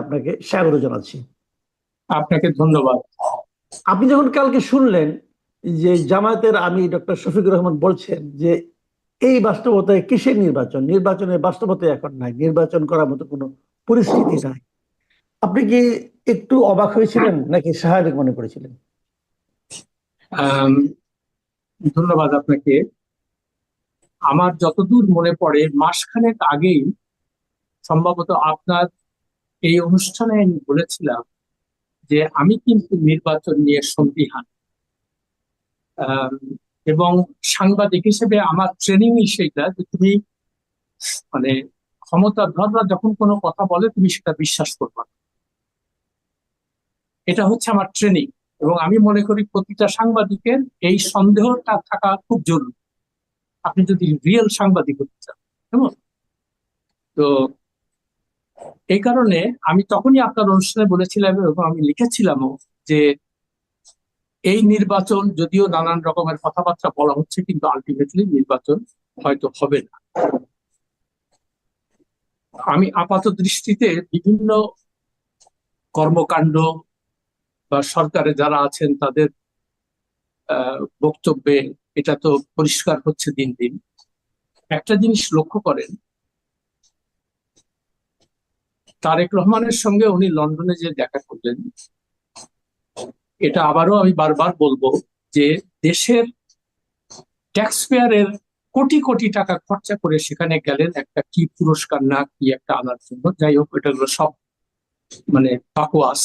আপনাকে স্বাগত জানাচ্ছি। আপনাকে ধন্যবাদ। আপনি যখন কালকে শুনলেন যে জামায়াতের আমির ডক্টর শফিকুর রহমান বলছেন যে এই বাস্তবতায় কিসের নির্বাচন, নির্বাচনের বাস্তবতায় এখন নাই, নির্বাচন করার মতো কোনো পরিস্থিতি নাই, আপনি কি একটু অবাক হয়েছিলেন নাকি স্বাভাবিক মনে করেছিলেন? আম, ধন্যবাদ আপনাকে। আমার যতদূর মনে পড়ে মাসখানেক আগেই সম্ভবত আপনার এই অনুষ্ঠানে আমি বলেছিলাম যে আমি কিন্তু নির্বাচন নিয়ে সন্দিহান। আম, এবং সাংবাদিক হিসেবে আমার ট্রেনিংই সেইটা যে তুমি মানে ক্ষমতাধররা যখন কোনো কথা বলে তুমি সেটা বিশ্বাস করবে না। এটা হচ্ছে আমার ট্রেনিং। এবং আমি মনে করি প্রতিটা সাংবাদিকের এই সন্দেহটা থাকা খুব জরুরি, আপনি যদি রিয়েল সাংবাদিক হতে চান। কেমন? তো এই কারণে আমি তখনই আপনার অনুষ্ঠানে বলেছিলাম এবং আমি লিখেছিলামও যে এই নির্বাচন যদিও নানান রকমের কথাবার্তা বলা হচ্ছে, কিন্তু আলটিমেটলি নির্বাচন হয়তো হবে না। আমি আপাত দৃষ্টিতে বিভিন্ন কর্মকাণ্ড বা সরকারে যারা আছেন তাদের বক্তব্যে এটা তো পরিষ্কার হচ্ছে দিন দিন। একটা জিনিস লক্ষ্য করেন, তারেক রহমানের সঙ্গে উনি লন্ডনে যে দেখা করলেন, এটা আবারও আমি বারবার বলবো যে দেশের ট্যাক্স পেয়ারের কোটি কোটি টাকা খরচা করে সেখানে গেলেন একটা কি পুরস্কার না কি একটা আনার জন্য। যাই হোক, এটা হলো সব পাকোয়াস।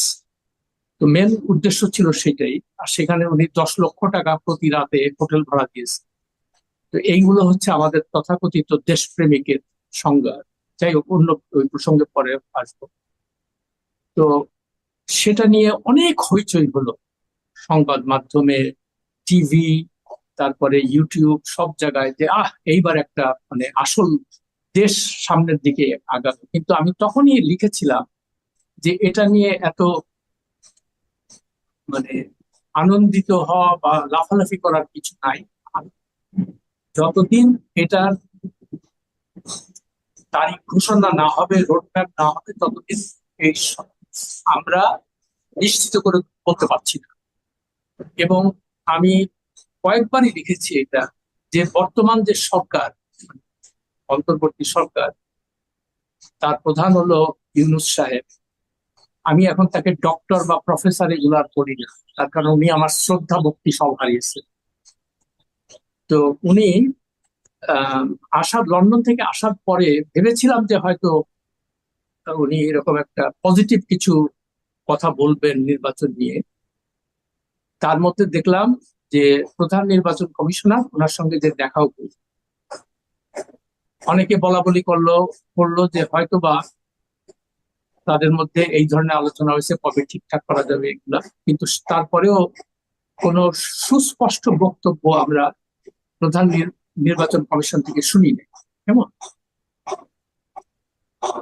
তো মেন উদ্দেশ্য ছিল সেটাই। আর সেখানে উনি 10 লক্ষ টাকা প্রতি রাতে হোটেল ভাড়া দিয়েছেন। তো এইগুলো হচ্ছে আমাদের তথাকথিত দেশপ্রেমিকের সংজ্ঞা। যাই হোক, অন্য ওই প্রসঙ্গে পরে আসবো। তো সেটা নিয়ে অনেক হইচই হলো সংবাদ মাধ্যমে, টিভি, তারপরে ইউটিউব, সব জায়গায় যে এইবার একটা আসল দেশ সামনের দিকে আগাবে। কিন্তু আমি তখনই লিখেছিলাম যে এটা নিয়ে এত মানে আনন্দিত হওয়া বা লাফালাফি করার কিছু নাই। যতদিন এটার তারিখ ঘোষণা না হবে, রোডম্যাপ না হবে, ততদিন এই আমরা নিশ্চিত করে বলতে পারছি না। এবং আমি কয়েকবারই লিখেছি এটা, যে বর্তমান যে সরকার, অন্তর্বর্তী সরকার, তার প্রধান হলো ইউনূস সাহেব। আমি এখন তাকে ডক্টর বা প্রফেসর এগুলো আর করি না, তার কারণ উনি আমার শ্রদ্ধা ভক্তি সব হারিয়েছেন। তো উনি লন্ডন থেকে আসার পরে ভেবেছিলাম যে হয়তো উনি এরকম একটা পজিটিভ কিছু কথা বলবেন নির্বাচন নিয়ে। তার মধ্যে দেখলাম যে প্রধান নির্বাচন কমিশনার ওনার সঙ্গে যে দেখাও করল। অনেকে বলা বলি করলো যে হয়তোবা তাদের মধ্যে এই ধরনের আলোচনা হয়েছে, কবে ঠিকঠাক করা যাবে এগুলা। কিন্তু তারপরেও কোনো সুস্পষ্ট বক্তব্য আমরা প্রধান নির্বাচন কমিশন থেকে শুনি নাই। কেমন?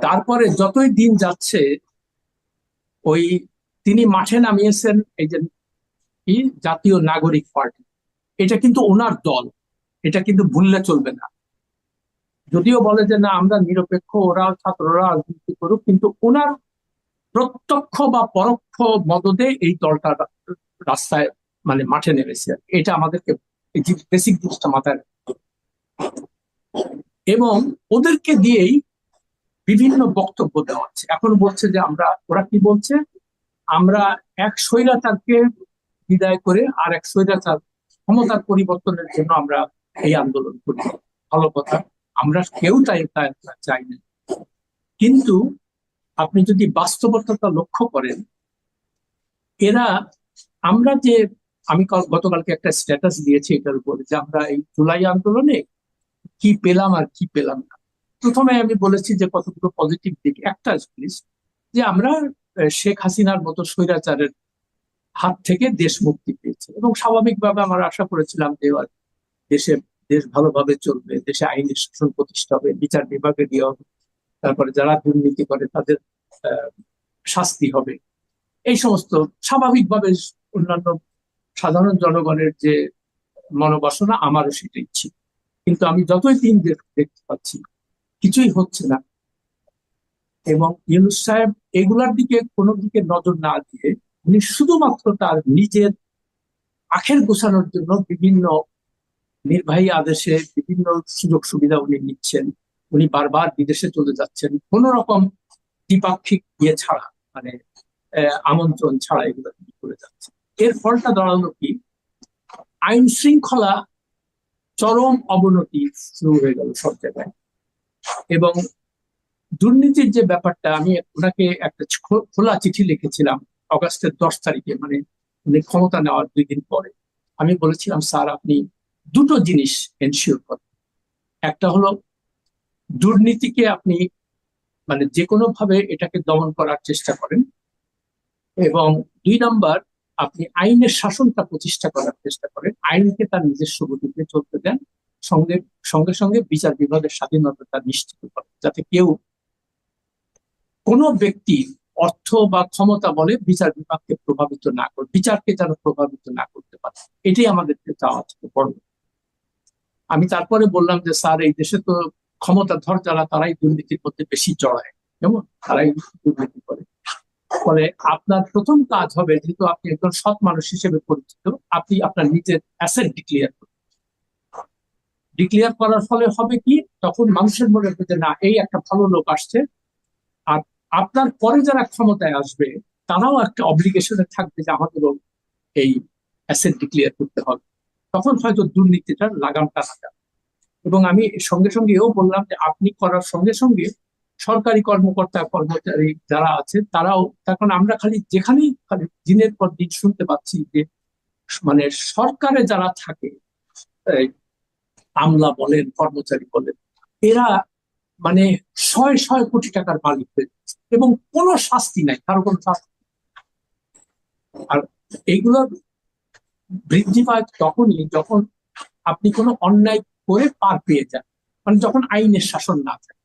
তারপরে যতই দিন যাচ্ছে, ওই তিনি মাঠে নামিয়েছেন এই যে কি জাতীয় নাগরিক পার্টি, এটা কিন্তু ওনার দল, এটা কিন্তু ভুললে চলবে না। যদিও বলে যে না আমরা নিরপেক্ষ, ওরা ছাত্ররা রাজনীতি করুক, কিন্তু ওনার প্রত্যক্ষ বা পরোক্ষ মদদে এই দলটা রাস্তায় মাঠে নেমেছে। এটা আমাদেরকে এই যে বেসিক জিনিসটা মাথায় রাখতে হবে। এবং ওদেরকে দিয়েই বিভিন্ন বক্তব্য দেওয়া হচ্ছে। এখন বলছে যে ওরা কি বলছে, আমরা এক স্বৈরাচারকে বিদায় করে আর এক স্বৈরাচার ক্ষমতার পরিবর্তনের জন্য আমরা এই আন্দোলন করি। ভালো কথা, আমরা কেউ চাই না। কিন্তু আপনি যদি বাস্তবতা লক্ষ্য করেন, এরা আমরা যে আমি গতকালকে একটা স্ট্যাটাস দিয়েছি এটার উপরে, যে আমরা এই জুলাই আন্দোলনে কি পেলাম আর কি পেলাম না। প্রথমে আমি বলেছি যে কতগুলো পজিটিভ দিক। একটা জিনিস, যে আমরা শেখ হাসিনার মতো স্বৈরাচারের হাত থেকে দেশ মুক্তি পেয়েছে, এবং স্বাভাবিকভাবে আমরা আশা করেছিলাম যে এবার দেশে দেশ ভালোভাবে চলবে, দেশে আইনের শাসন প্রতিষ্ঠা হবে, বিচার বিভাগে দেওয়া হবে, তারপরে যারা দুর্নীতি করে তাদের শাস্তি হবে। এই সমস্ত স্বাভাবিকভাবে অন্যান্য সাধারণ জনগণের যে মনোবাসনা, আমারও সেটাই ছিল। কিন্তু আমি যতই দিন দেখতে পাচ্ছি কিছুই হচ্ছে না। এবং ইউনূস সাহেব এগুলার দিকে কোনো দিকে নজর না দিয়ে উনি শুধুমাত্র তার নিজের আখের গোছানোর জন্য বিভিন্ন নির্বাহী আদেশে বিভিন্ন সুযোগ সুবিধা উনি নিচ্ছেন। উনি বারবার বিদেশে চলে যাচ্ছেন কোন রকম দ্বিপাক্ষিক ইয়ে ছাড়া, মানে আমন্ত্রণ ছাড়া এগুলো তিনি করে যাচ্ছেন। এর ফলটা দাঁড়ালো কি, আইন শৃঙ্খলা চরম অবনতি শুরু হয়ে গেল সব জায়গায়। এবং দুর্নীতির যে ব্যাপারটা, আমি ওনাকে একটা খোলা চিঠি লিখেছিলাম অগাস্টের 10 তারিখে, মানে উনি ক্ষমতা নেওয়ার 2 দিন পরে। আমি বলেছিলাম, স্যার আপনি দুটো জিনিস এনশিওর করেন। একটা হলো দুর্নীতিকে আপনি মানে যে কোনো ভাবে এটাকে দমন করার চেষ্টা করেন, এবং 2 নাম্বার, আপনি আইনের শাসনটা প্রতিষ্ঠা করার চেষ্টা করেন, আইনকে তার নিজস্ব গতিতে চলতে দেন, সঙ্গে সঙ্গে সঙ্গে বিচার বিভাগের স্বাধীনতা নিশ্চিত করেন, যাতে কেউ কোনো ব্যক্তি অর্থ বা ক্ষমতা বলে বিচার বিভাগকে প্রভাবিত না করে, বিচারকে যেন প্রভাবিত না করতে পারে। এটাই আমাদেরকে চাওয়া থেকে বড়। আমি তারপরে বললাম যে স্যার, এই দেশে তো ক্ষমতাধর যারা তারাই দুর্নীতির মধ্যে বেশি জড়ায়, কেমন তারাই দুর্নীতি করে। ফলে আপনার প্রথম কাজ হবে, যেহেতু আপনি একজন সৎ মানুষ হিসেবে পরিচিত, আপনি আপনার নিজের অ্যাসেট ডিক্লেয়ার করুন। ডিক্লেয়ার করার ফলে হবে কি, তখন মানুষের মনে হবে যে না, এই একটা ভালো লোক আসছে। আর আপনার পরে যারা ক্ষমতায় আসবে তারাও একটা অব্লিগেশনে থাকবে যে আমাদেরও এই অ্যাসেট ডিক্লেয়ার করতে হবে। তখন হয়তো দুর্নীতিটার লাগামটা লাগাবে। এবং আমি সঙ্গে সঙ্গে এও বললাম যে আপনি করার সঙ্গে সঙ্গে সরকারি কর্মকর্তা কর্মচারী যারা আছে তারাও, তখন আমরা খালি যেখানেই খালি দিনের পর দিন শুনতে পাচ্ছি যে মানে সরকারে যারা থাকে, এই আমলা বলেন কর্মচারী বলেন, এরা মানে শয়ে শয়ে কোটি টাকার মালিক হয়ে যাচ্ছে এবং কোনো শাস্তি নাই, কারো কোনো শাস্তি। আর এইগুলোর বৃদ্ধি পায় তখনই যখন আপনি কোনো অন্যায় করে পার পেয়ে যান, মানে যখন আইনের শাসন না থাকে।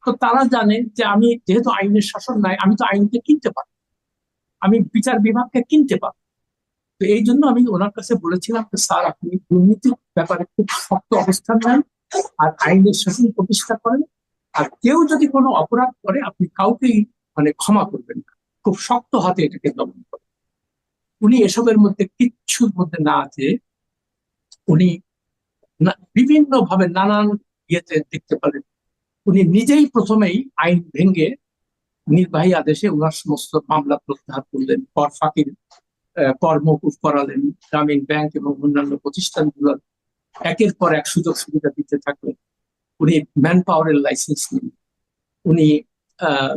তো তারা জানে যে আমি যেহেতু আইনের শাসন নাই, আমি তো আইনকে কিনতে পারি, আমি বিচার বিভাগকে কিনতে পারি। তো এই জন্য আমি ওনার কাছে বলেছিলাম যে স্যার, আপনি দুর্নীতির ব্যাপারে খুব শক্ত অবস্থান নেন আর আইনের শাসন প্রতিষ্ঠা করেন। আর কেউ যদি কোনো অপরাধ করে আপনি কাউকেই মানে ক্ষমা করবেন না, খুব শক্ত হাতে এটাকে দমন করেন। উনি এসবের মধ্যে কিচ্ছুর মধ্যে না আছে, উনি বিভিন্ন ভাবে নানান ইয়েতে দেখতে পারেন। উনি নিজেই প্রথমেই আইন ভেঙে নির্বাহী আদেশে ওনার সমস্ত মামলা প্রত্যাহার করলেন, কর ফাঁকির কর মওকুফ করালেন, গ্রামীণ ব্যাংক এবং অন্যান্য প্রতিষ্ঠানগুলোর একের পর এক সুযোগ সুবিধা দিতে থাকলেন। উনি ম্যান পাওয়ারের লাইসেন্স নিন, উনি আহ,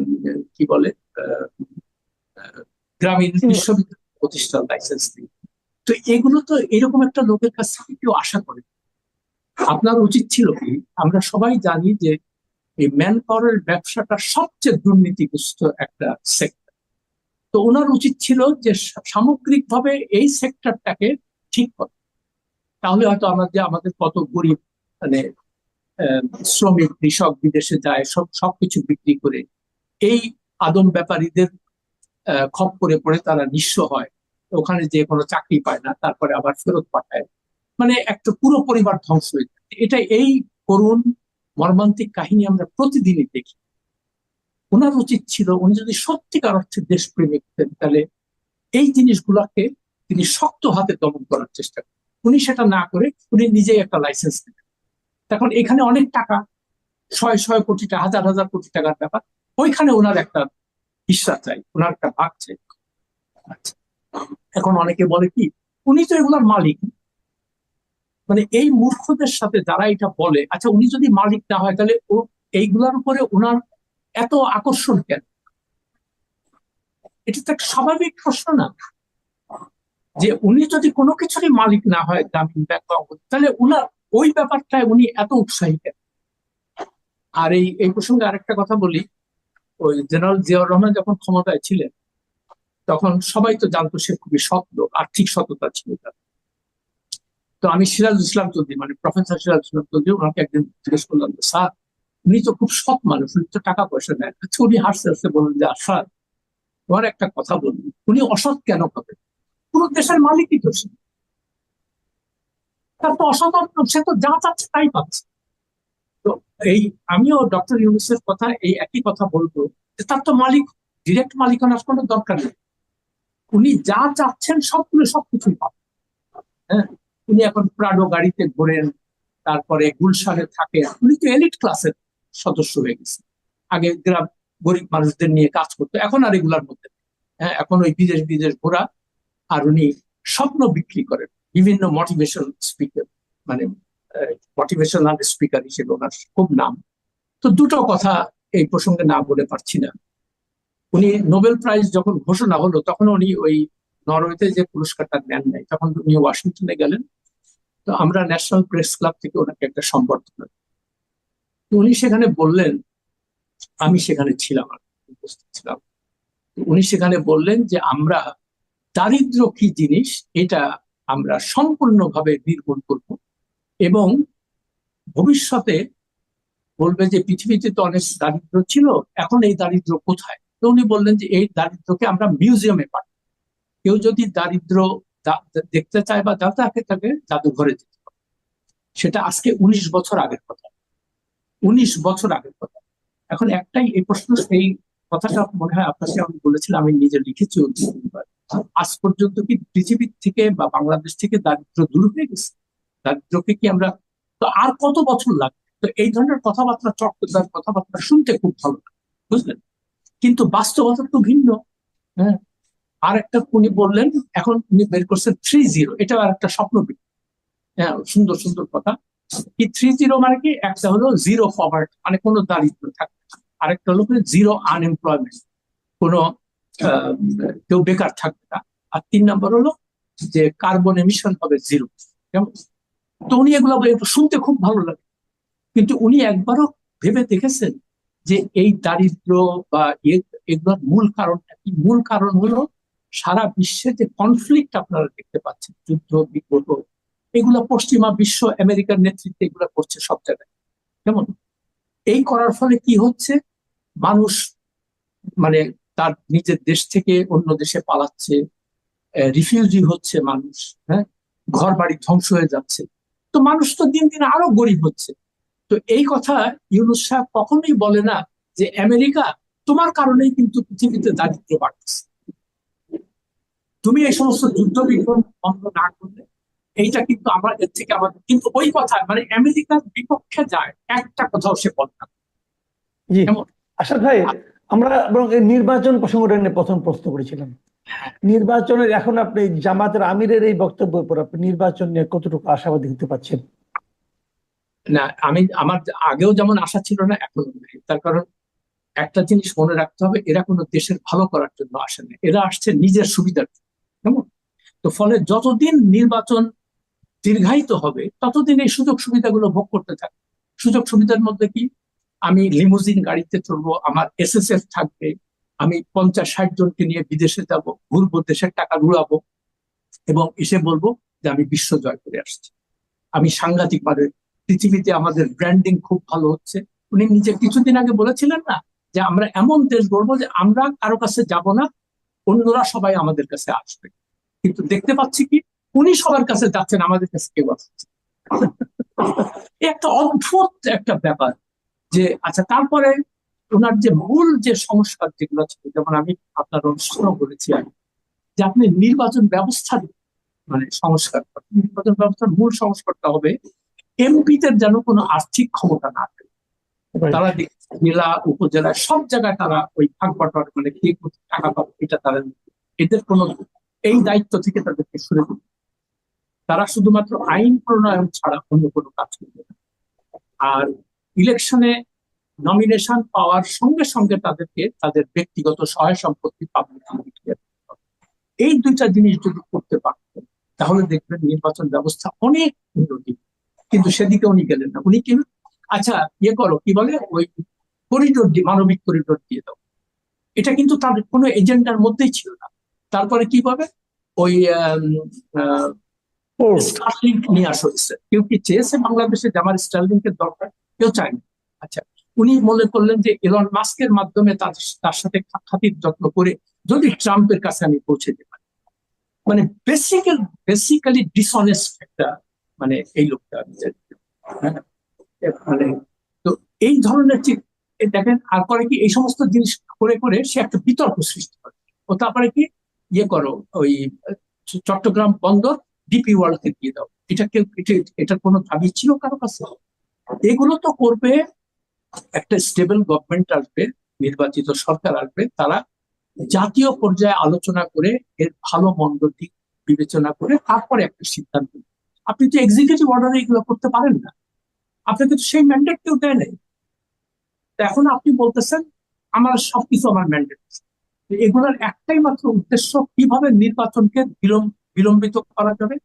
কি বলে গ্রামীণ বিশ্ববিদ্যালয় প্রতিষ্ঠান লাইসেন্স নিন। তো এগুলো তো এরকম একটা লোকের কাছ থেকে কেউ আশা করে। আপনার উচিত ছিল কি, আমরা সবাই জানি যে এই ম্যান পাওয়ারের ব্যবসাটা সবচেয়ে দুর্নীতিগ্রস্ত একটা সেক্টর। তো ওনার উচিত ছিল যে সামগ্রিকভাবে এই সেক্টরটাকে ঠিক করা। তাহলে হয়তো আমাদের কত গরিব মানে শ্রমিক কৃষক বিদেশে যায়, সবকিছু বিক্রি করে এই আদম ব্যাপারীদের খপ্পরে পড়ে তারা নিঃস্ব হয়, ওখানে যে কোনো চাকরি পায় না, তারপরে আবার ফেরত পাঠায়, মানে একটা পুরো পরিবার ধ্বংস হয়ে যায়। এটা এই করুণ মর্মান্তিক কাহিনী আমরা প্রতিদিনই দেখি। ওনার উচিত ছিল, উনি যদি সত্যিকার অর্থে দেশপ্রেমিক হতেন, তাহলে এই জিনিসগুলোকে তিনি শক্ত হাতে দমন করার চেষ্টা করেন। উনি সেটা না করে উনি নিজেই একটা লাইসেন্স নেন। তখন এখানে অনেক টাকা, শয়ে শয়ে কোটি টাকা, হাজার হাজার কোটি টাকার ব্যাপার, ওইখানে ওনার একটা হিস্সা চাই, ওনার একটা ভাগ চাই। আচ্ছা, এখন অনেকে বলে কি, উনি তো এগুলার মালিক। মানে এই মূর্খদের সাথে যারা এটা বলে, আচ্ছা উনি যদি মালিক না হয় তাহলে ও এইগুলার উপরে ওনার এত আকর্ষণ কেন? এটা তো একটা স্বাভাবিক প্রশ্ন না, যে উনি যদি কোনো কিছুরই মালিক না হয় গ্রামীণ ব্যাংক বা তাহলে উনার ওই ব্যাপারটায় উনি এত উৎসাহী কেন? আর এই প্রসঙ্গে আরেকটা কথা বলি, ওই জেনারেল জিয়াউর রহমান যখন ক্ষমতায় ছিলেন তখন সবাই তো জানতো সে খুবই সৎ লোক, আর্থিক সততা ছিল তার। তো আমি সিরাজুল ইসলাম চৌধুরী, মানে প্রফেসর সিরাজুল ইসলাম চৌধুরী, ওনাকে একদিন জিজ্ঞেস করলাম, স্যার উনি তো খুব সৎ মানুষ, উনি তো টাকা পয়সা নেন। আচ্ছা, উনি হাসতে হাসতে বললেন যে স্যার, তোমার একটা কথা বলুন, উনি অসৎ কেন হবে? পুরো দেশের মালিকই তো সে, তার তো অসৎ, সে তো যা চাচ্ছে তাই পাচ্ছে। তো এই আমিও ডক্টর ইউনূসের কথা এই একই কথা বলবো, তার তো ডিরেক্ট মালিকানার কোনো দরকার নেই। উনি যা চাচ্ছেন সবকিছুই পাবেন। হ্যাঁ, উনি এখন প্রাডো গাড়িতে ঘোরেন, তারপরে গুলশানে থাকে। উনি তো এলিট ক্লাসের সদস্য হয়ে গেছে। আগে গ্রাম গরিব মানুষদের নিয়ে কাজ করতো, এখন আর এগুলার মধ্যে নেই। হ্যাঁ, এখন ওই বিদেশ বিদেশ ঘোরা, আর উনি স্বপ্ন বিক্রি করেন বিভিন্ন মোটিভেশন স্পিকার, মানে মোটিভেশনাল স্পিকার হিসেবে ওনার খুব নাম। তো দুটো কথা এই প্রসঙ্গে না বলে পারছি না। উনি নোবেল প্রাইজ যখন ঘোষণা হলো তখন উনি ওই নরওয়েতে যে পুরস্কারটা নেন নাই, তখন উনি ওয়াশিংটনে গেলেন। তো আমরা ন্যাশনাল প্রেস ক্লাব থেকে ওনাকে একটা সম্বর্ধনা দিই। তো উনি সেখানে বললেন, আমি সেখানে ছিলাম, আর উপস্থিত ছিলাম। তো উনি সেখানে বললেন যে আমরা দারিদ্র্য কি জিনিস এটা আমরা সম্পূর্ণভাবে নির্মূল করব, এবং ভবিষ্যতে বলবে যে পৃথিবীতে তো অনেক দারিদ্র্য ছিল, এখন এই দারিদ্র্য কোথায়। তো উনি বললেন যে এই দারিদ্র্যকে আমরা মিউজিয়ামে পাঠাবো। কেউ যদি দারিদ্র্য দেখতে চায় বা জানতে থাকে, তাকে জাদুঘরে যেতে হবে। সেটা আজকে 19 বছর আগের কথা, 19 বছর আগের কথা। এখন একটাই এই প্রশ্ন, সেই কথাটা মনে হয় আপনাকে আমি বলেছিলাম, আমি নিজে লিখেছি আজ পর্যন্ত কি পৃথিবীর থেকে বা বাংলাদেশ থেকে দারিদ্র্য দূর হয়ে গেছে? দারিদ্র্যকে কি আমরা, তো আর কত বছর লাগবে? তো এই ধরনের কথাবার্তা, চটকদার কথাবার্তা শুনতে খুব ভালো লাগে, বুঝলেন, কিন্তু বাস্তবতা তো ভিন্ন। হ্যাঁ, আর একটা উনি বললেন, এখন উনি বের করছেন 3-0, এটা আর একটা স্বপ্ন। হ্যাঁ, সুন্দর সুন্দর কথা। কি 3-0 মানে কি? একটা হলো জিরো পভার্টি, মানে কোনো দারিদ্র থাকবে না। আরেকটা হলো জিরো আনএমপ্লয়মেন্ট, কোনো আহ, কেউ বেকার থাকবে না। আর 3 নম্বর হলো যে কার্বন এমিশন হবে জিরো। কেমন? তো উনি এগুলো শুনতে খুব ভালো লাগে, কিন্তু উনি একবারও ভেবে দেখেছেন যে এই দারিদ্র বা এগুলোর মূল কারণটা কি? মূল কারণ হলো সারা বিশ্বে যে কনফ্লিক্ট আপনারা দেখতে পাচ্ছেন, যুদ্ধ বিগ্রহ, এগুলো পশ্চিমা বিশ্ব আমেরিকার নেতৃত্বে এগুলো করছে সব জায়গায়। কেমন? এই করার ফলে কি হচ্ছে? মানুষ মানে তার নিজের দেশ থেকে অন্য দেশে পালাচ্ছে, রিফিউজি হচ্ছে মানুষ। হ্যাঁ, ঘর বাড়ি ধ্বংস হয়ে যাচ্ছে। তো মানুষ তো দিন দিন আরো গরিব হচ্ছে। তো এই কথা ইউনূস সাহেব কখনোই বলে না যে আমেরিকা, তোমার কারণেই কিন্তু পৃথিবীতে দারিদ্র্য বাড়তেছে, তুমি এই সমস্ত যুদ্ধ বিগ্রহ বন্ধ না করলে। এইটা কিন্তু আমাদের থেকে আমাদের, কিন্তু ওই কথা মানে আমেরিকার বিপক্ষে যায় একটা কথাও সে বলে না। জি, কেমন? আশাদ ভাই, আমরা বরং এই নির্বাচন প্রসঙ্গটা নিয়ে প্রথম প্রশ্ন করেছিলাম। নির্বাচনের এখন আপনি জামাতের আমিরের এই বক্তব্যের পর আপনি নির্বাচন নিয়ে কতটুকু আশাবাদী হতে পারছেন? না, আমার আগেও যেমন আশা ছিল না, এখন নেই। তার কারণ একটা জিনিস মনে রাখতে হবে, এরা কোনো দেশের ভালো করার জন্য আসে না, এরা আসছে নিজের সুবিধার জন্য। কেমন? তো ফলে যতদিন নির্বাচন দীর্ঘায়িত হবে ততদিন এই সুযোগ সুবিধাগুলো ভোগ করতে থাকে। সুযোগ সুবিধার মধ্যে কি? আমি লিমুজিন গাড়িতে চলবো, আমার এসএসএফ থাকবে, আমি 50-60 জনকে নিয়ে বিদেশে যাব, ঘুরবো, দেশের টাকা উড়াবো, এবং এসে বলবো যে আমি বিশ্ব জয় করে আসছি। আমি সাংঘাতিক ভাবে পৃথিবীতে আমাদের ব্র্যান্ডিং খুব ভালো হচ্ছে। উনি নিজে কিছুদিন আগে বলেছিলেন না যে আমরা এমন দেশ গড়বো যে আমরা কারো কাছে যাব না, অন্যরা সবাই আমাদের কাছে আসবে। কিন্তু দেখতে পাচ্ছি কি, উনি সবার কাছে যাচ্ছেন, আমাদের কাছে কেউ আসছে। একটা অদ্ভুত একটা ব্যাপার। যে আচ্ছা, তারপরে ওনার যে মূল যে সংস্কার যেগুলো ছিল, যেমন আমি আপনার অনুষ্ঠানও বলেছি আমি, যে আপনি নির্বাচন ব্যবস্থা মানে সংস্কার করেন। নির্বাচন ব্যবস্থার মূল সংস্কারটা হবে এমপিদের যেন কোনো আর্থিক ক্ষমতা না থাকে। রাইট। তারা জেলা উপজেলায় সব জায়গায় তারা ওই ভাগ বাটোয়ারা, মানে কে কোথায় টাকা পাবে এটা তারা, এদের কোনো এই দায়িত্ব থেকে তাদেরকে সরে দিতে। তারা শুধুমাত্র আইন প্রণয়ন ছাড়া অন্য কোনো কাজ করবে না। আর ইলেকশনে নমিনেশন পাওয়ার সঙ্গে সঙ্গে তাদেরকে তাদের ব্যক্তিগত সহায় সম্পত্তি পাবলিক, এই দুইটা জিনিস যদি করতে পারতেন তাহলে দেখবেন নির্বাচন ব্যবস্থা অনেক উন্নতি। কিন্তু সেদিকে উনি গেলেন না। উনি কি, আচ্ছা ইয়ে করো, কি বলে, ওই করিডোর দিয়ে, মানবিক করিডোর দিয়ে দাও, এটা কিন্তু তার কোনো এজেন্ডার মধ্যেই ছিল না। তারপরে কি পাবে, ওই পোর্ট। স্টারলিংক নিয়ে আসা হয়েছে। কেউ কি চেয়েছে বাংলাদেশে যে আমার স্টারলিংকের দরকার? কেউ চায়নি। আচ্ছা, উনি মনে করলেন যে এলন মাস্কের মাধ্যমে তার সাথে খাতির যত্ন করে যদি ট্রাম্পের কাছে আমি পৌঁছে যেতে পারি। মানে বেসিক্যালি ডিসঅনেস্ট একটা, মানে এই লোকটা। হ্যাঁ, মানে তো এই ধরনের এই দেখেন, আর করে কি এই সমস্ত জিনিস করে করে সে একটা বিতর্ক সৃষ্টি করে। ও তারপরে কি ইয়ে করো, ওই চট্টগ্রাম বন্দর ডিপি ওয়ার্ল্ডকে দিয়ে দাও। এটার কোনো দাবি ছিল কারো কাছে? এগুলো তো করবে, একটা স্টেবল গভর্নমেন্ট আসবে, নির্বাচিত সরকার আসবে, তারা জাতীয় পর্যায়ে আলোচনা করে এর ভালো মন্দ দিক বিবেচনা করে তারপরে একটা সিদ্ধান্ত নেবে। আপনি তো এক্সিকিউটিভ অর্ডারে এগুলো করতে পারেন না, আপনাকে তো সেই ম্যান্ডেট কেউ দেয় নাই। তো এখন আপনি বলতেছেন আমার সবকিছু আমার ম্যান্ডেট। এগুলোর একটাই মাত্র উদ্দেশ্য, কিভাবে নির্বাচনকে বিলম্বিত করা যাবে।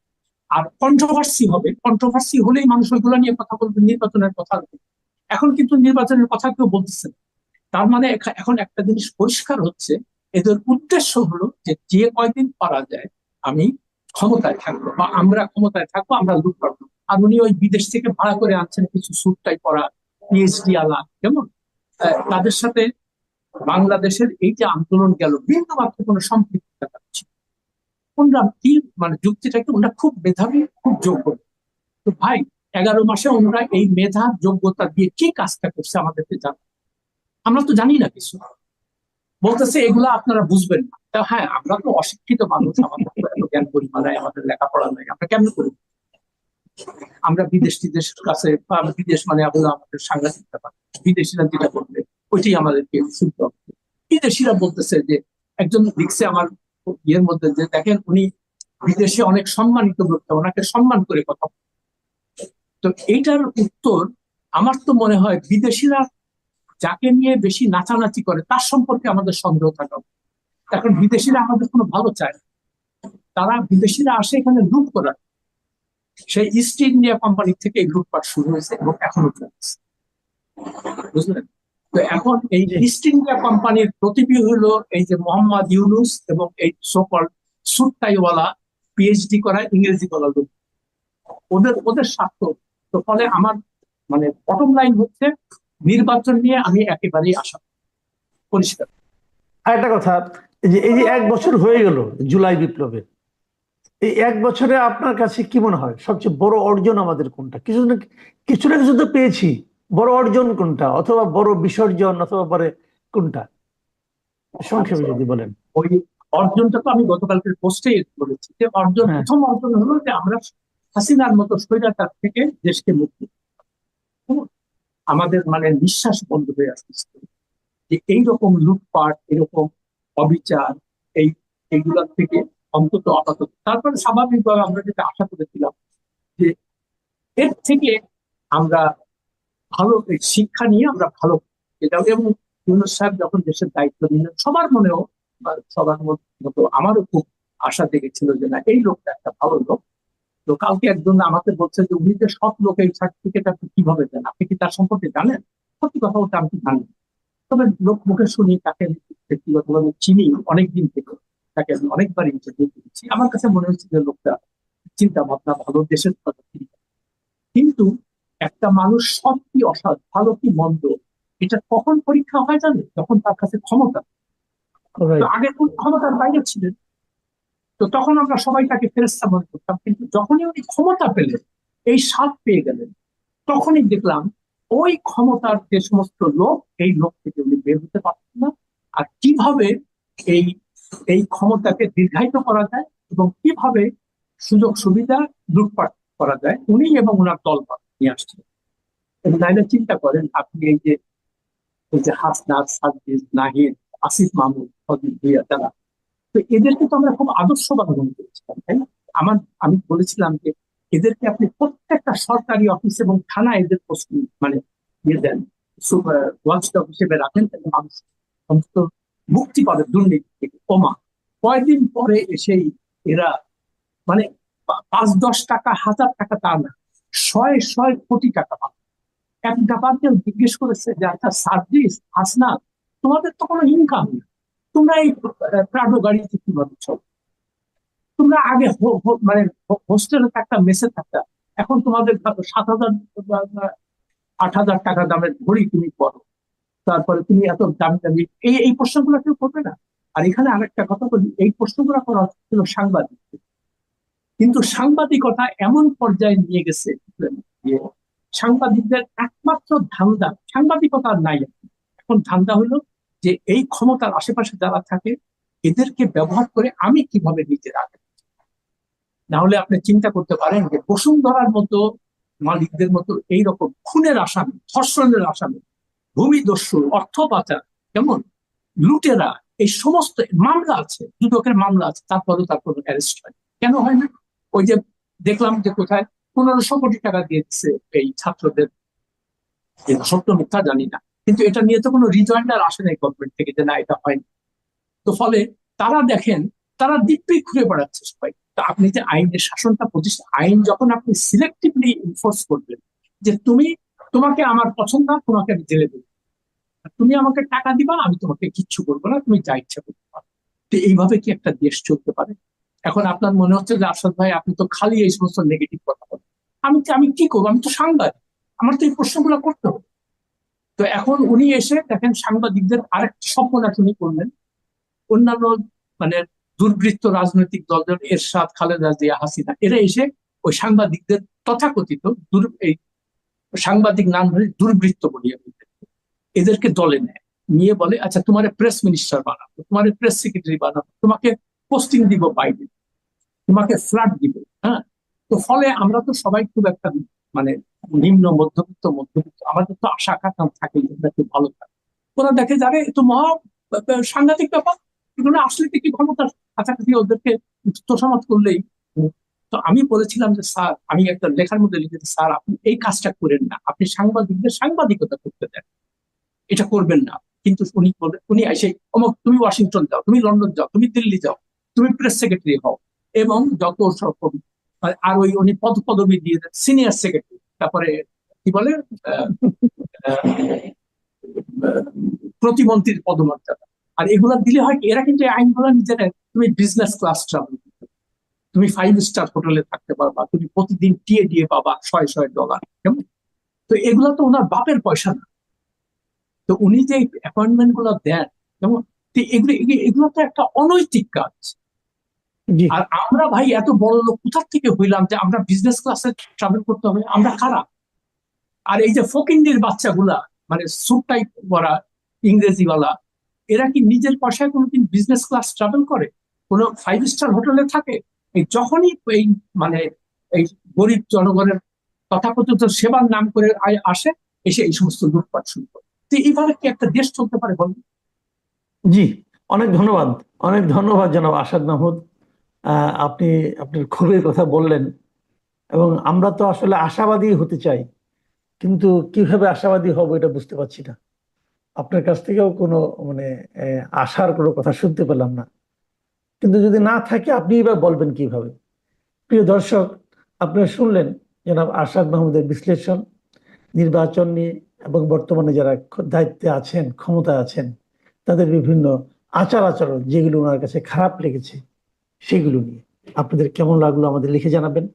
আর কন্ট্রোভার্সি হবে, কন্ট্রোভার্সি হলেই মানুষ ওইগুলো নিয়ে কথা বলবে, নির্বাচনের কথা বলবে। এখন কিন্তু নির্বাচনের কথা কেউ বলতেছে না। তার মানে এখন একটা জিনিস পরিষ্কার হচ্ছে, এদের উদ্দেশ্য হলো যে যে কয়দিন পারা যায় আমি ক্ষমতায় থাকবো বা আমরা ক্ষমতায় থাকবো, আমরা লুট পাবো। আর উনি ওই বিদেশ থেকে ভাড়া করে আনছেন কিছু স্যুট টাই পরা পিএইচডি আলা, কেমন তাদের সাথে বাংলাদেশের এই যে আন্দোলন গেল বিন্দু মাত্র কোনো সম্পৃক্ততা পাচ্ছি। ওনারা কি মানে যুক্তিটা কি, ওনারা খুব মেধাবী, খুব যোগ্য। তো ভাই, 11 মাসে ওনারা এই মেধা যোগ্যতা দিয়ে কি কাজটা করছে আমাদেরকে জানা, আমরা তো জানি না কিছু। বলতেছে এগুলো আপনারা বুঝবেন না। তা হ্যাঁ, আমরা তো অশিক্ষিত মানুষ, আমাদের তো এত জ্ঞান পরিমাণ নাই, আমাদের লেখাপড়া নাই, আমরা কেমন করি? আমরা বিদেশ টিদেশের কাছে বা বিদেশ মানে আমাদের সাংঘাতিক ব্যাপার। বিদেশিরা যেটা করবে ওইটাই আমাদেরকে শুনতে হবে। বিদেশিরা বলতেছে যে, একজন লিখছে আমার ইয়ের মধ্যে যে দেখেন উনি বিদেশে অনেক সম্মানিত ব্যক্তি, ওনাকে সম্মান করে কথা বলে। তো এইটার উত্তর, আমার তো মনে হয় বিদেশিরা যাকে নিয়ে বেশি নাচানাচি করে তার সম্পর্কে আমাদের সন্দেহ থাকা উচিত। এখন বিদেশিরা আমাদের কোনো ভালো চায় না। তারা বিদেশিরা আসে এখানে লুট করার। সেই ইস্ট ইন্ডিয়া কোম্পানি থেকে এই লুটপাট শুরু হয়েছে এবং এখনো চলছে, বুঝলেন? তো এখন এই জি। ইস্ট ইন্ডিয়া কোম্পানির প্রতিবি হলো এই যে মোহাম্মদ ইউনুস এবং এই সকল সুটটাইওয়ালা পিএইচডি করা ইংরেজি বলা লোক, ওদের ওদের স্বার্থ। তো ফলে আমার মানে বটম লাইন হচ্ছে, নির্বাচন নিয়ে আমি একেবারেই আশা পরিষ্কার। আর একটা কথা, এই যে 1 বছর হয়ে গেল জুলাই বিপ্লবে, এই 1 বছরে আপনার কাছে কি মনে হয় সবচেয়ে বড় অর্জন আমাদের কোনটা? কিছু না কিছু তো পেয়েছি, বড় অর্জন কোনটা, অথবা বড় বিসর্জন, অথবা পরে কোনটা, সংক্ষেপে আচ্ছা, যদি বলেন। ওই অর্জনটা তো আমি গতকালকের পোস্টে বলেছি যে হ্যাঁ। প্রথম অর্জন হলো যে আমরা হাসিনার মতো স্বৈরাচার থেকে দেশকে মুক্তি, আমাদের মানে নিঃশ্বাস বন্ধ হয়ে আসছে যে এইরকম লুটপাট, এরকম অবিচার, এই এইগুলোর থেকে অন্তত আপাতত। তারপরে স্বাভাবিকভাবে আমরা যেটা আশা করেছিলাম যে এর থেকে আমরা ভালো শিক্ষা নিয়ে আমরা ভালো এটা। এবং ইউনূস সাহেব যখন দেশের দায়িত্ব নিলেন, সবার মনেও বা সবার মতো আমারও খুব আশা জেগেছিল যে না, এই লোকটা একটা ভালো লোক। তো কালকে একজন আমাকে বলছে যে উনি যে সৎ লোক, এই সার্টিফিকেট আপনি কিভাবে দেন, আপনি কি তার সম্পর্কে জানেন? সত্যি কথা বলতে আমি জানি না। তবে লোক মুখে শুনি, তাকে ব্যক্তিগতভাবে চিনি অনেকদিন থেকে, তাকে আমি অনেকবার ইন্টারভিউ করেছি। আমার কাছে মনে হচ্ছে যে লোকটা চিন্তা ভাবনা ভালো, দেশের কথা চিন্তা। কিন্তু একটা মানুষ সৎ কি অসৎ, ভালো কি মন্দ, এটা কখন পরীক্ষা হয় জানে? যখন তার কাছে ক্ষমতা। তো রাইট। আগে কোন ক্ষমতার বাইরে ছিলেন, তো তখন আমরা সবাই তাকে ফেরেশতা মনে করতাম। কিন্তু যখনই উনি ক্ষমতা পেলেন, এই স্বাদ পেয়ে গেলেন, তখনই দেখলাম ওই ক্ষমতার যে সমস্ত লোক, এই লোক থেকে উনি বের হতে পারছেন না। আর কিভাবে এই এই ক্ষমতাকে দীর্ঘায়িত করা যায় এবং কিভাবে সুযোগ সুবিধা লুটপাট করা যায়, উনি এবং ওনার দল নিয়ে আসছেন। এবং নাইলে চিন্তা করেন আপনি, এই যে হাসনাত, সার্জিস, নাহিদ, আসিফ মাহমুদ, ফজল ভুঁইয়া, তারা তো এদেরকে তো আমরা খুব আদর্শবান মনে করেছিলাম, তাই না? আমার আমি বলেছিলাম যে এদেরকে আপনি প্রত্যেকটা সরকারি অফিস এবং থানা এদের পোস্ট মানে দিয়ে দেন, ওয়াচডগ হিসেবে রাখেন, তাহলে মানুষ অন্তত মুক্তি পাবে দুর্নীতি থেকে। ওমা, কয়দিন পরে এসেই এরা মানে 5-10 টাকা, 1000 টাকা তা না, শয়ে শয়ে কোটি টাকা পাবে। এক ব্যাপারকেও জিজ্ঞেস করেছে যে আচ্ছা সার্ভিস, হাসনা, তোমাদের তো কোনো ইনকাম নেই, তোমরা এই প্রাডো গাড়িতে কিভাবে চলো? তোমরা আগে মানে হোস্টেলে থাকতা, মেসে থাকতা, এখন তোমাদের 7,000 8,000 টাকা দামের ঘড়ি তুমি পরো, তারপরে তুমি এত দামি দামি এই প্রশ্নগুলো কেউ করবে না। আর এখানে আরেকটা কথা বলি, এই প্রশ্নগুলো করা হচ্ছিল সাংবাদিক, কিন্তু সাংবাদিকতা এমন পর্যায়ে নিয়ে গেছে যে সাংবাদিকদের একমাত্র ধান্দা সাংবাদিকতা আর নাই। এখন ধান্দা হলো যে এই ক্ষমতার আশেপাশে যারা থাকে এদেরকে ব্যবহার করে আমি কিভাবে নিজের আগে, না হলে আপনি চিন্তা করতে পারেন যে বসুন্ধরার মতো মালিকদের মতো এইরকম খুনের আসামি, ধর্ষণের আসামি, ভূমিদস্যু, অর্থ পাচার, কেমন লুটেরা, এই সমস্ত মামলা আছে, দুদকের মামলা আছে, তারপরেও তার কোনো অ্যারেস্ট হয় কেন হয় না? ওই যে দেখলাম যে কোথায় 1500 কোটি টাকা দিয়েছে এই ছাত্রদের, সত্য মিথ্যা জানি না, কিন্তু এটা নিয়ে তো কোনো রিজয়েন্ডার আসে নাই গভর্নমেন্ট থেকে যে না এটা হয়নি। তো ফলে তারা দেখেন, তারা দিব্যি ঘুরে বেড়াচ্ছে সবাই। তো আপনি যে আইনের শাসনটা প্রতিষ্ঠা, আইন যখন আপনি সিলেক্টিভলি এনফোর্স করবেন যে তোমাকে আমার পছন্দ, তোমাকে আমি জেলে দেবো, তুমি আমাকে টাকা দিবা, আমি তোমাকে কিচ্ছু করবো না, তুমি যা ইচ্ছা করতে পারো। তো এইভাবে কি একটা দেশ চলতে পারে? এখন আপনার মনে হচ্ছে যে আরশাদ ভাই আপনি তো খালি এই সমস্ত নেগেটিভ কথা বলেন। আমি কি করবো? আমি তো সাংবাদিক, আমার তো এই প্রশ্নগুলো করতে হবে। তো এখন উনি এসে দেখেন সাংবাদিকদের আরেকটা স্বপ্ননাথ উনি করলেন। অন্যান্য মানে দুর্বৃত্ত রাজনৈতিক দল যেমন এরশাদ, খালেদা জিয়া, হাসিনা, এরা এসে ওই সাংবাদিকদের তথাকথিত এই সাংবাদিক নাম ধরে দুর্বৃত্ত বলি আমি, এদেরকে দলে নেয়, নিয়ে বলে আচ্ছা তোমার প্রেস মিনিস্টার বানাবো, তোমার প্রেস সেক্রেটারি বানাবো, তোমাকে পোস্টিং দিব বাইরে, তোমাকে ফ্ল্যাট দিব। হ্যাঁ, তো ফলে আমরা তো সবাই খুব একটা মানে নিম্ন মধ্যবিত্ত মধ্যবিত্ত, আমাদের তো আশা আকাঙ্ক্ষা থাকে যে আমরা একটু ভালো থাকি। ওরা দেখে যাবে এ তো মহা সাংঘাতিক ব্যাপার, এগুলো আসলে কি ক্ষমতার কাছাকাছি ওদেরকে তোষামত করলেই। তো আমি বলেছিলাম যে স্যার, আমি একটা লেখার মধ্যে লিখেছি, স্যার আপনি এই কাজটা করেন না, আপনি সাংবাদিকদের সাংবাদিকতা করতে দেন, এটা করবেন না। কিন্তু উনি এসে অমুক তুমি ওয়াশিংটন যাও, তুমি লন্ডন যাও, তুমি দিল্লি যাও, তুমি প্রেস সেক্রেটারি হও, এবং যত সব আর ওই উনি পদবি দিয়ে দেন সিনিয়র সেক্রেটারি, তারপরে কি বলে আহ, আহ, প্রতিমন্ত্রীর পদমর্যাদা। আর এগুলা দিলে হয় কি, এরা কিন্তু এই আইনগুলো নিজেরা, তুমি বিজনেস ক্লাস ট্রাভেল, তুমি 5 স্টার হোটেলে থাকতে পারবা, তুমি প্রতিদিন টিএ দিয়ে পাবা $100 কেমন। তো এগুলো তো ওনার বাপের পয়সা না। তো উনি যে অ্যাপয়েন্টমেন্ট গুলো দেন, যেমন এগুলো এগুলো তো একটা অনৈতিক কাজ। জি। আর আমরা ভাই এত বড় লোক কোথা থেকে হইলাম যে আমরা বিজনেস ক্লাসে ট্রাভেল করতে হবে? আমরা কারা? আর এই যে ফকিন্ডির বাচ্চাগুলা, মানে স্যুট টাইপ পরা ইংরেজিওয়ালা, এরা কি নিজের পয়সায় কোনোদিন বিজনেস ক্লাস ট্রাভেল করে? কোনো 5 স্টার হোটেলে থাকে? এই যখনই এই মানে এই গরিব জনগণের তথাকথিত সেবার নাম করে আসে, এসে এই সমস্ত লুটপাট শুরু করে। তো এইভাবে কি একটা দেশ চলতে পারে বলুন? জি, অনেক ধন্যবাদ। অনেক ধন্যবাদ জনাব আসাদ মাহমুদ। আপনি আপনার ক্ষোভের কথা বললেন, এবং আমরা তো আসলে আশাবাদী হতে চাই, কিন্তু কিভাবে আশাবাদী হব এটা বুঝতে পারছি না। আপনার কাছ থেকেও কোনো মানে আশার কোনো কথা শুনতে পেলাম না। কিন্তু যদি না থাকে আপনি এবার বলবেন কিভাবে। প্রিয় দর্শক, আপনারা শুনলেন জনাব আরশাদ মাহমুদের বিশ্লেষণ নির্বাচন নিয়ে, এবং বর্তমানে যারা দায়িত্বে আছেন, ক্ষমতায় আছেন, তাদের বিভিন্ন আচার আচরণ যেগুলো ওনার কাছে খারাপ লেগেছে সেগুলো নিয়ে। আপনাদের কেমন লাগলো আমাদের লিখে জানাবেন।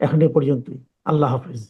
এখন এ পর্যন্তই। আল্লাহ হাফিজ।